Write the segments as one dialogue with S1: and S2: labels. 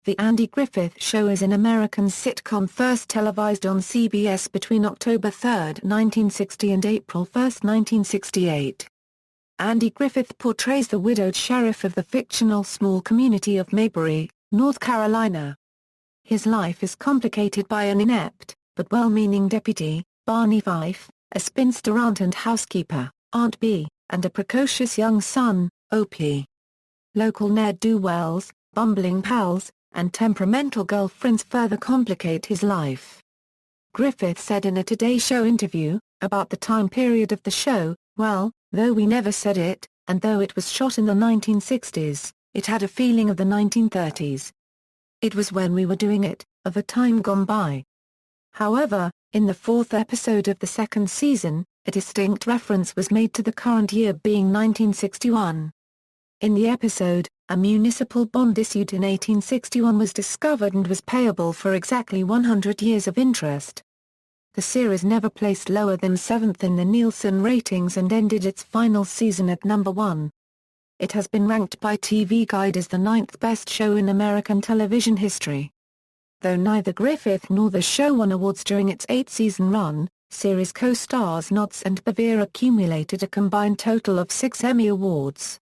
S1: The Andy Griffith Show is an American sitcom first televised on CBS between October 3, 1960 and April 1, 1968. Andy Griffith portrays the widowed sheriff of the fictional small community of Mayberry, North Carolina. His life is complicated by an inept, but well-meaning deputy, Barney Fife, a spinster aunt and housekeeper, Aunt B, and a precocious young son, Opie. Local ne'er-do-wells, bumbling pals, and temperamental girlfriends further complicate his life. Griffith said in a Today Show interview, about the time period of the show, "Well, though we never said it, and though it was shot in the 1960s, it had a feeling of the 1930s. It was when we were doing it, of a time gone by." However, in the fourth episode of the second season, a distinct reference was made to the current year being 1961. In the episode, a municipal bond issued in 1861 was discovered and was payable for exactly 100 years of interest. The series never placed lower than 7th in the Nielsen ratings and ended its final season at number 1. It has been ranked by TV Guide as the 9th best show in American television history. Though neither Griffith nor the show won awards during its 8-season run, series co-stars Knotts and Bavier accumulated a combined total of 6 Emmy Awards.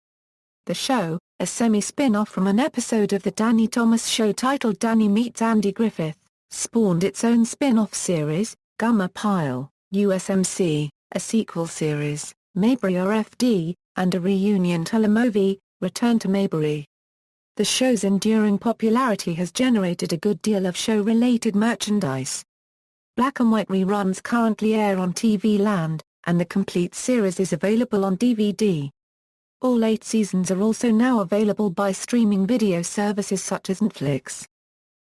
S1: The show, a semi-spin-off from an episode of The Danny Thomas Show titled Danny Meets Andy Griffith, spawned its own spin-off series, Gummer Pile, USMC, a sequel series, Mayberry RFD, and a reunion telemovie, Return to Mayberry. The show's enduring popularity has generated a good deal of show-related merchandise. Black and white reruns currently air on TV Land, and the complete series is available on DVD. All 8 seasons are also now available by streaming video services such as Netflix.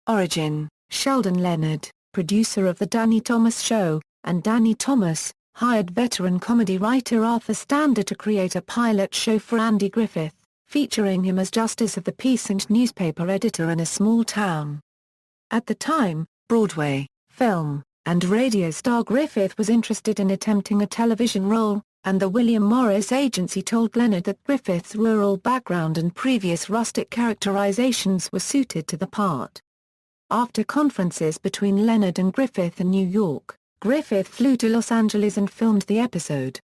S1: Origin: Sheldon Leonard, producer of The Danny Thomas Show, and Danny Thomas, hired veteran comedy writer Arthur Stander to create a pilot show for Andy Griffith, featuring him as Justice of the Peace and newspaper editor in a small town. At the time, Broadway, film, and radio star Griffith was interested in attempting a television role, and the William Morris Agency told Leonard that Griffith's rural background and previous rustic characterizations were suited to the part. After conferences between Leonard and Griffith in New York, Griffith flew to Los Angeles and filmed the episode.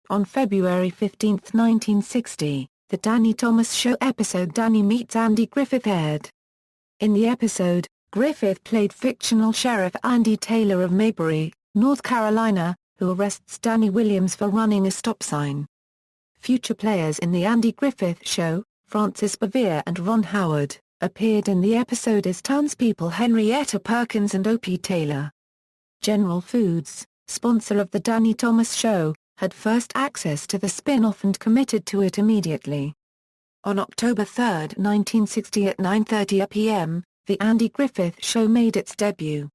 S1: On February 15, 1960, the Danny Thomas Show episode Danny Meets Andy Griffith aired. In the episode, Griffith played fictional Sheriff Andy Taylor of Mayberry, North Carolina, who arrests Danny Williams for running a stop sign. Future players in the Andy Griffith Show, Frances Bavier and Ron Howard, appeared in the episode as townspeople Henrietta Perkins and Opie Taylor. General Foods, sponsor of the Danny Thomas Show, had first access to the spin-off and committed to it immediately. On October 3, 1960 at 9:30 p.m., the Andy Griffith Show made its debut.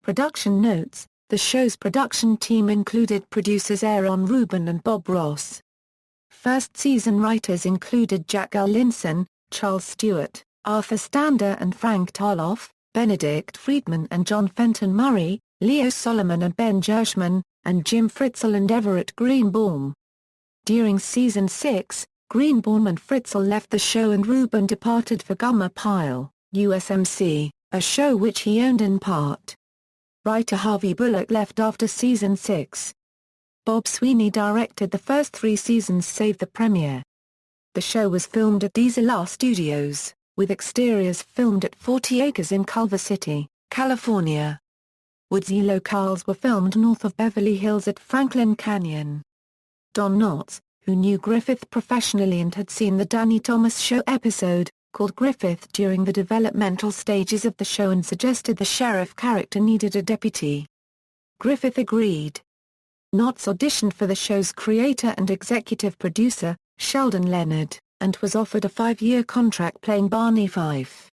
S1: Production notes: the show's production team included producers Aaron Rubin and Bob Ross. First-season writers included Jack L. Linson, Charles Stewart, Arthur Stander and Frank Tarloff, Benedict Friedman and John Fenton Murray, Leo Solomon and Ben Gershman, and Jim Fritzl and Everett Greenbaum. During Season 6, Greenbaum and Fritzl left the show and Rubin departed for Gummer Pile, USMC, a show which he owned in part. Writer Harvey Bullock left after Season 6. Bob Sweeney directed the first 3 seasons save the premiere. The show was filmed at DZLR Studios, with exteriors filmed at 40 Acres in Culver City, California. Woodsy locales were filmed north of Beverly Hills at Franklin Canyon. Don Knotts, who knew Griffith professionally and had seen the Danny Thomas Show episode, called Griffith during the developmental stages of the show and suggested the sheriff character needed a deputy. Griffith agreed. Knotts auditioned for the show's creator and executive producer, Sheldon Leonard, and was offered a 5-year contract playing Barney Fife.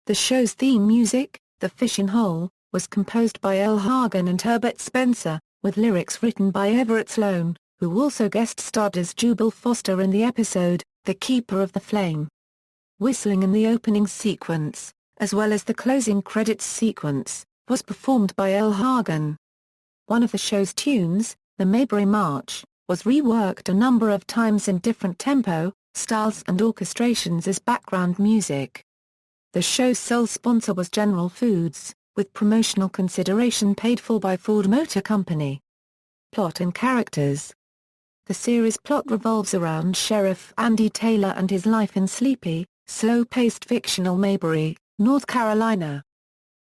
S1: The show's theme music, The Fishing Hole, was composed by Earl Hagen and Herbert Spencer, with lyrics written by Everett Sloan, who also guest-starred as Jubal Foster in the episode, The Keeper of the Flame. Whistling in the opening sequence, as well as the closing credits sequence, was performed by Earl Hagen. One of the show's tunes, the Mayberry March, was reworked a number of times in different tempo, styles and orchestrations as background music. The show's sole sponsor was General Foods, with promotional consideration paid for by Ford Motor Company. Plot and characters. The series' plot revolves around Sheriff Andy Taylor and his life in sleepy, slow-paced fictional Mayberry, North Carolina.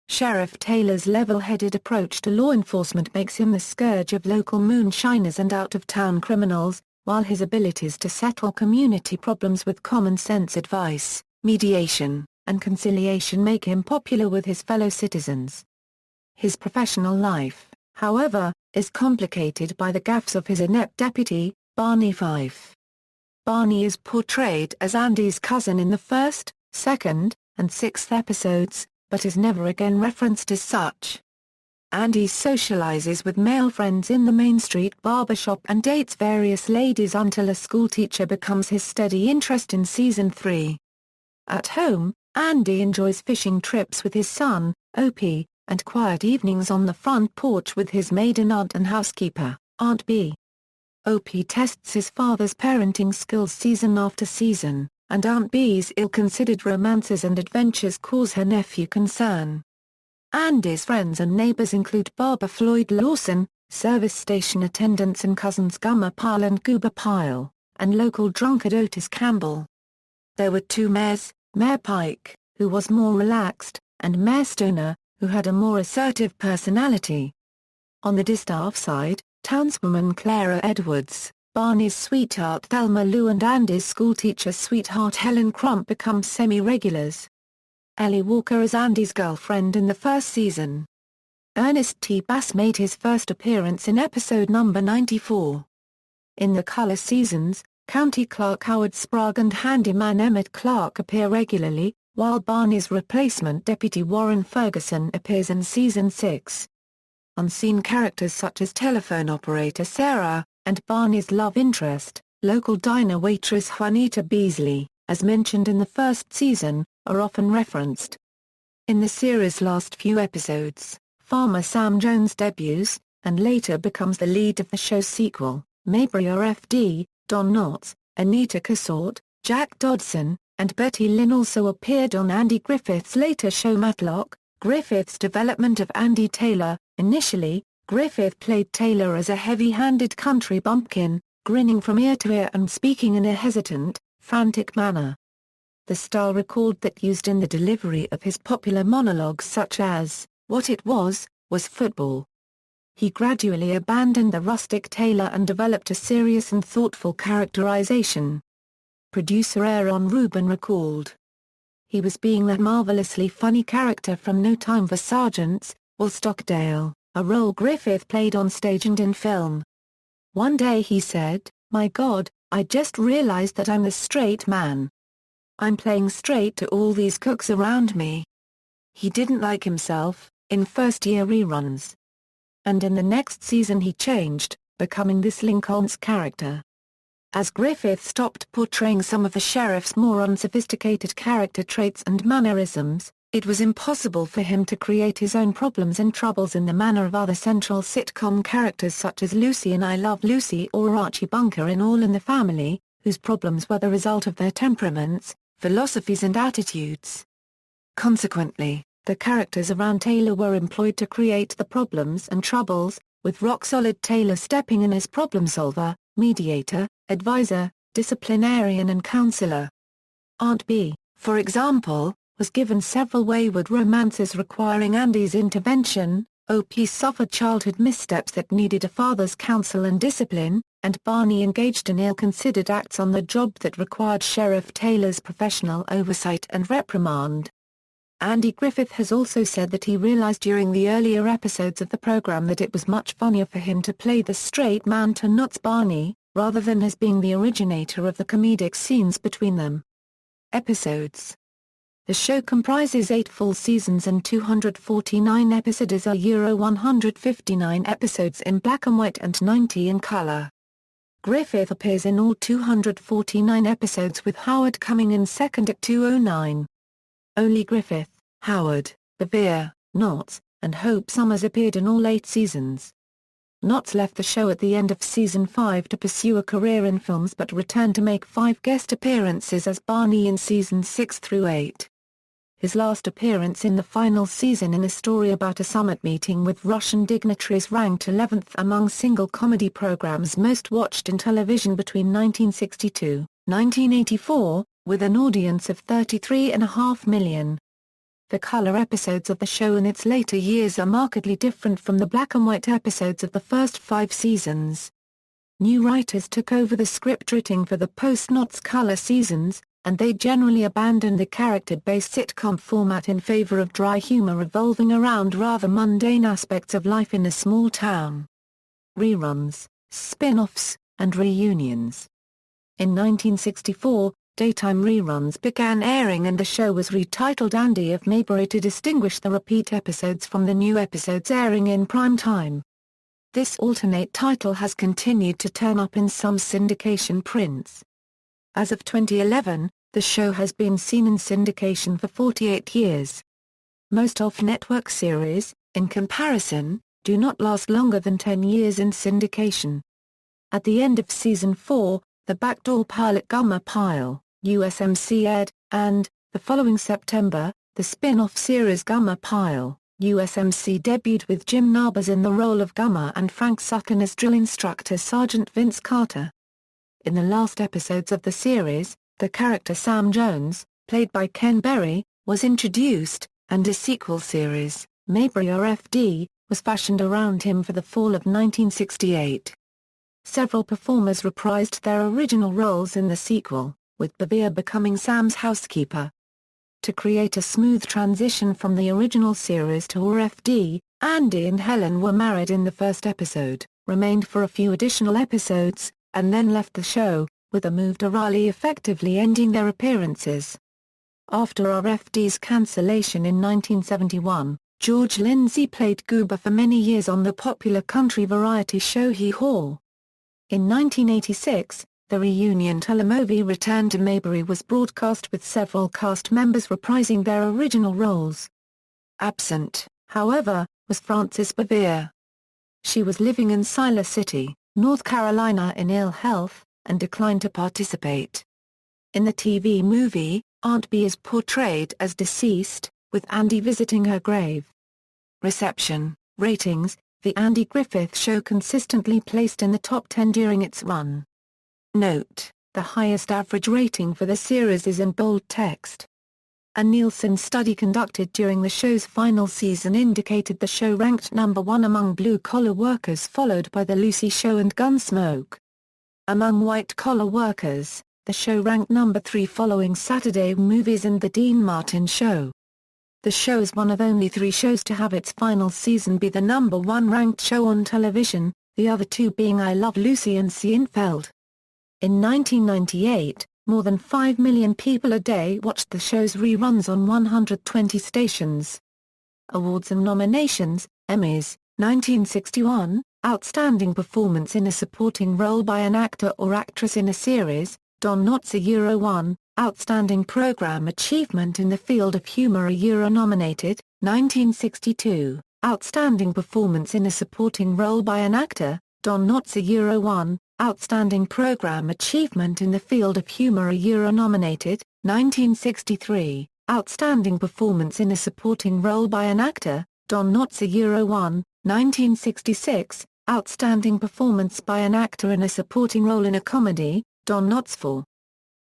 S1: Sheriff Taylor's level-headed approach to law enforcement makes him the scourge of local moonshiners and out-of-town criminals, while his abilities to settle community problems with common-sense advice, mediation, and conciliation make him popular with his fellow citizens. His professional life, however, is complicated by the gaffes of his inept deputy, Barney Fife. Barney is portrayed as Andy's cousin in the first, second, and sixth episodes, but is never again referenced as such. Andy socializes with male friends in the Main Street barbershop and dates various ladies until a schoolteacher becomes his steady interest in Season 3. At home, Andy enjoys fishing trips with his son, Opie, and quiet evenings on the front porch with his maiden aunt and housekeeper, Aunt B. Opie tests his father's parenting skills season after season, and Aunt B's ill-considered romances and adventures cause her nephew concern. Andy's friends and neighbors include barber Floyd Lawson, service station attendants and cousins Gummer Pyle and Goober Pyle, and local drunkard Otis Campbell. There were two mayors, Mayor Pike, who was more relaxed, and Mayor Stoner, who had a more assertive personality. On the distaff side, townswoman Clara Edwards, Barney's sweetheart Thelma Lou and Andy's schoolteacher sweetheart Helen Crump become semi-regulars. Ellie Walker is Andy's girlfriend in the first season. Ernest T. Bass made his first appearance in episode number 94. In the color seasons, County Clerk Howard Sprague and handyman Emmett Clark appear regularly, while Barney's replacement Deputy Warren Ferguson appears in Season 6. Unseen characters such as telephone operator Sarah, and Barney's love interest, local diner waitress Juanita Beasley, as mentioned in the first season, are often referenced. In the series' last few episodes, Farmer Sam Jones debuts, and later becomes the lead of the show's sequel, Mayberry RFD. Don Knotts, Anita Cassort, Jack Dodson, and Betty Lynn also appeared on Andy Griffith's later show Matlock. Griffith's development of Andy Taylor. Initially, Griffith played Taylor as a heavy-handed country bumpkin, grinning from ear to ear and speaking in a hesitant, frantic manner. The style recalled that used in the delivery of his popular monologues such as, "What it was football." He gradually abandoned the rustic Taylor and developed a serious and thoughtful characterization. Producer Aaron Rubin recalled, "He was being that marvelously funny character from No Time for Sergeants, Will Stockdale, a role Griffith played on stage and in film. One day he said, 'My God, I just realized that I'm the straight man. I'm playing straight to all these cooks around me.' He didn't like himself, in first-year reruns. And in the next season he changed, becoming this Lincoln's character." As Griffith stopped portraying some of the sheriff's more unsophisticated character traits and mannerisms, it was impossible for him to create his own problems and troubles in the manner of other central sitcom characters such as Lucy in I Love Lucy or Archie Bunker in All in the Family, whose problems were the result of their temperaments, philosophies and attitudes. Consequently, the characters around Taylor were employed to create the problems and troubles, with rock-solid Taylor stepping in as problem-solver, mediator, advisor, disciplinarian and counselor. Aunt B, for example, was given several wayward romances requiring Andy's intervention. Opie suffered childhood missteps that needed a father's counsel and discipline, and Barney engaged in ill-considered acts on the job that required Sheriff Taylor's professional oversight and reprimand. Andy Griffith has also said that he realized during the earlier episodes of the program that it was much funnier for him to play the straight man to Knott's Barney, rather than as being the originator of the comedic scenes between them. Episodes. The show comprises 8 full seasons and 249 episodes Euro 159 episodes in black and white and 90 in color. Griffith appears in all 249 episodes with Howard coming in second at 209. Only Griffith, Howard, Bavier, Knotts, and Hope Summers appeared in all 8 seasons. Knotts left the show at the end of Season 5 to pursue a career in films but returned to make 5 guest appearances as Barney in Seasons 6 through 8. his last appearance in the final season in a story about a summit meeting with Russian dignitaries ranked 11th among single comedy programs most watched in television between 1962-1984, with an audience of 33.5 million. The color episodes of the show in its later years are markedly different from the black and white episodes of the first 5 seasons. New writers took over the script writing for the post-Knots color seasons, and they generally abandoned the character-based sitcom format in favor of dry humor revolving around rather mundane aspects of life in a small town. Reruns, spin-offs, and reunions. In 1964, daytime reruns began airing and the show was retitled Andy of Mayberry to distinguish the repeat episodes from the new episodes airing in prime time. This alternate title has continued to turn up in some syndication prints. As of 2011, the show has been seen in syndication for 48 years. Most off-network series, in comparison, do not last longer than 10 years in syndication. At the end of Season 4, the backdoor pilot Gummer Pile, USMC aired, and, the following September, the spin-off series Gummer Pile, USMC debuted with Jim Nabors in the role of Gummer and Frank Sutton as drill instructor Sergeant Vince Carter. In the last episodes of the series, the character Sam Jones, played by Ken Berry, was introduced, and a sequel series, Mayberry RFD, was fashioned around him for the fall of 1968. Several performers reprised their original roles in the sequel, with Bavier becoming Sam's housekeeper. To create a smooth transition from the original series to RFD, Andy and Helen were married in the first episode, remained for a few additional episodes, and then left the show, with a move to Raleigh effectively ending their appearances. After RFD's cancellation in 1971, George Lindsay played Goober for many years on the popular country variety show Hee Haw. In 1986, the reunion telemovie Return to Mayberry was broadcast with several cast members reprising their original roles. Absent, however, was Frances Bavier. She was living in Siler City, North Carolina in ill health, and declined to participate. In the TV movie, Aunt Bee is portrayed as deceased, with Andy visiting her grave. Reception, ratings. The Andy Griffith Show consistently placed in the top 10 during its run. Note: the highest average rating for the series is in bold text. A Nielsen study conducted during the show's final season indicated the show ranked number 1 among blue-collar workers, followed by The Lucy Show and Gunsmoke. Among white-collar workers, the show ranked number 3 following Saturday Movies and The Dean Martin Show. The show is one of only 3 shows to have its final season be the number 1 ranked show on television, the other 2 being I Love Lucy and Seinfeld. In 1998, more than 5 million people a day watched the show's reruns on 120 stations. Awards and nominations: Emmys, 1961, Outstanding Performance in a Supporting Role by an Actor or Actress in a Series, Don Knotts Euro 1, Outstanding Program Achievement in the Field of Humor Euro nominated, 1962, Outstanding Performance in a Supporting Role by an Actor, Don Knotts Euro 1, Outstanding Program Achievement in the Field of Humor Euro nominated, 1963, Outstanding Performance in a Supporting Role by an Actor, Don Knotts Euro 1, 1966, Outstanding Performance by an Actor in a Supporting Role in a Comedy, Don Knotts 4.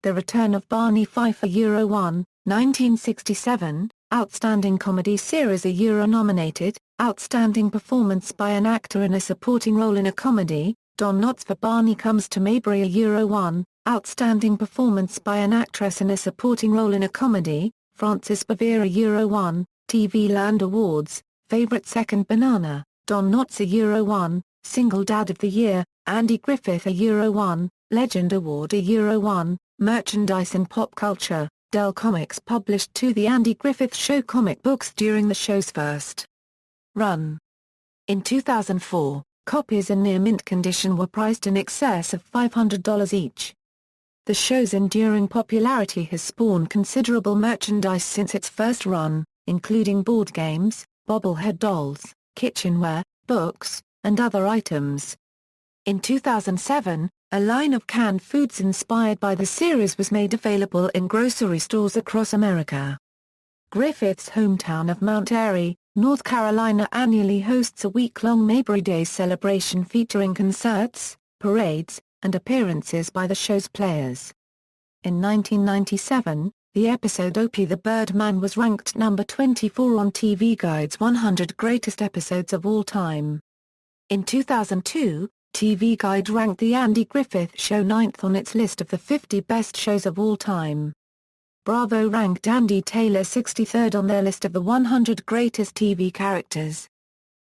S1: The Return of Barney Fife Euro 1, 1967, Outstanding Comedy Series Euro nominated, Outstanding Performance by an Actor in a Supporting Role in a Comedy, Don Knotts for Barney Comes to Mayberry Euro 1, Outstanding Performance by an Actress in a Supporting Role in a Comedy, Frances Bavier Euro 1, TV Land Awards, Favorite Second Banana, Don Knotts Euro 1, Single Dad of the Year, Andy Griffith Euro 1, Legend Award Euro 1, Merchandise and Pop Culture. Dell Comics published 2 The Andy Griffith Show comic books during the show's first run. In 2004, copies in near mint condition were priced in excess of $500 each. The show's enduring popularity has spawned considerable merchandise since its first run, including board games, bobblehead dolls, kitchenware, books, and other items. In 2007, a line of canned foods inspired by the series was made available in grocery stores across America. Griffith's hometown of Mount Airy, North Carolina annually hosts a week-long Mayberry Day celebration featuring concerts, parades, and appearances by the show's players. In 1997, the episode Opie the Birdman was ranked number 24 on TV Guide's 100 Greatest Episodes of All Time. In 2002, TV Guide ranked The Andy Griffith Show 9th on its list of the 50 best shows of all time. Bravo ranked Andy Taylor 63rd on their list of the 100 greatest TV characters.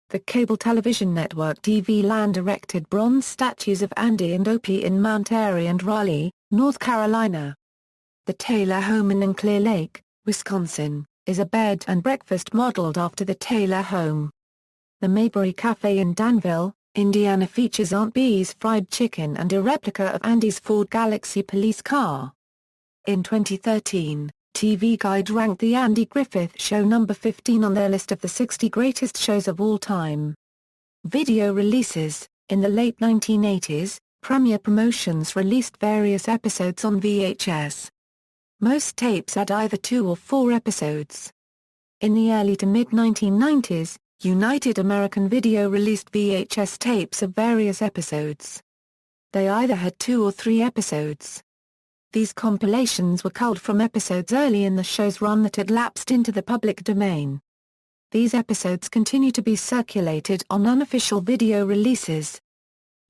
S1: The cable television network TV Land erected bronze statues of Andy and Opie in Mount Airy and Raleigh, North Carolina. The Taylor home in Clear Lake, Wisconsin, is a bed and breakfast modeled after the Taylor home. The Mayberry Cafe in Danville, Indiana features Aunt Bee's fried chicken and a replica of Andy's Ford Galaxy police car. In 2013, TV Guide ranked The Andy Griffith Show number 15 on their list of the 60 greatest shows of all time. Video releases. In the late 1980s, Premiere Promotions released various episodes on VHS. Most tapes had either 2 or 4 episodes. In the early to mid-1990s, United American Video released VHS tapes of various episodes. They either had 2 or 3 episodes. These compilations were culled from episodes early in the show's run that had lapsed into the public domain. These episodes continue to be circulated on unofficial video releases.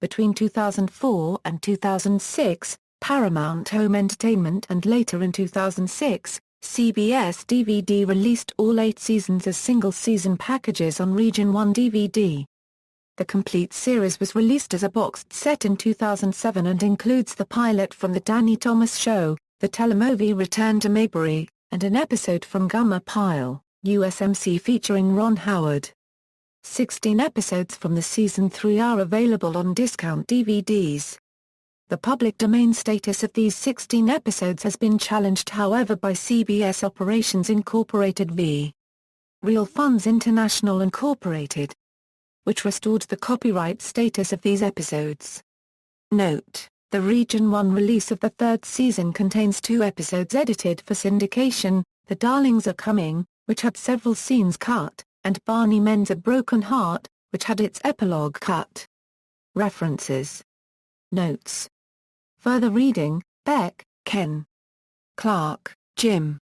S1: Between 2004 and 2006, Paramount Home Entertainment and later in 2006, CBS DVD released all 8 seasons as single-season packages on Region 1 DVD. The complete series was released as a boxed set in 2007 and includes the pilot from The Danny Thomas Show, the telemovie Return to Mayberry, and an episode from Gummer Pile, USMC featuring Ron Howard. 16 episodes from the season 3 are available on discount DVDs. The public domain status of these 16 episodes has been challenged however by CBS Operations Incorporated v. Real Funds International Incorporated, which restored the copyright status of these episodes. Note: the Region 1 release of the 3rd season contains 2 episodes edited for syndication, The Darlings Are Coming, which had several scenes cut, and Barney Mends a Broken Heart, which had its epilogue cut. References. Notes. Further reading: Beck, Ken. Clark, Jim.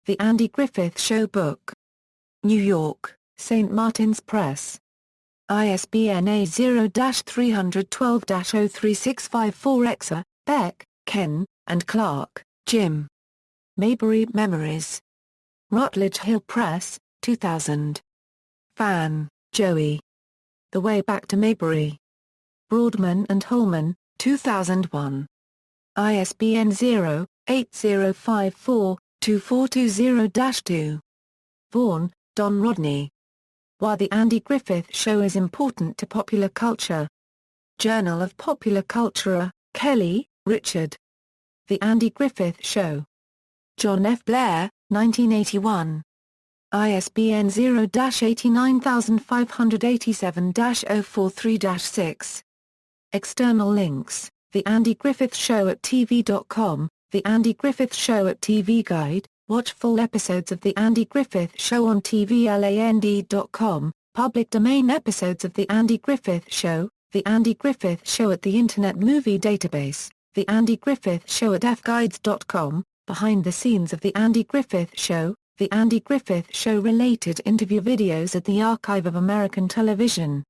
S1: The Andy Griffith Show Book. New York, St. Martin's Press. ISBN A0-312-03654-Exa, Beck, Ken, and Clark, Jim. Mayberry Memories. Rutledge Hill Press, 2000. Fan, Joey. The Way Back to Mayberry. Broadman and Holman, 2001. ISBN 0-8054-2420-2. Vaughan, Don Rodney. Why the Andy Griffith Show is Important to Popular Culture. Journal of Popular Culture, Kelly, Richard. The Andy Griffith Show. John F. Blair, 1981. ISBN 0-89587-043-6. External links: The Andy Griffith Show at TV.com, The Andy Griffith Show at TV Guide, watch full episodes of The Andy Griffith Show on TVLAND.com, public domain episodes of The Andy Griffith Show, The Andy Griffith Show at the Internet Movie Database, The Andy Griffith Show at fguides.com, behind the scenes of The Andy Griffith Show, The Andy Griffith Show related interview videos at the Archive of American Television.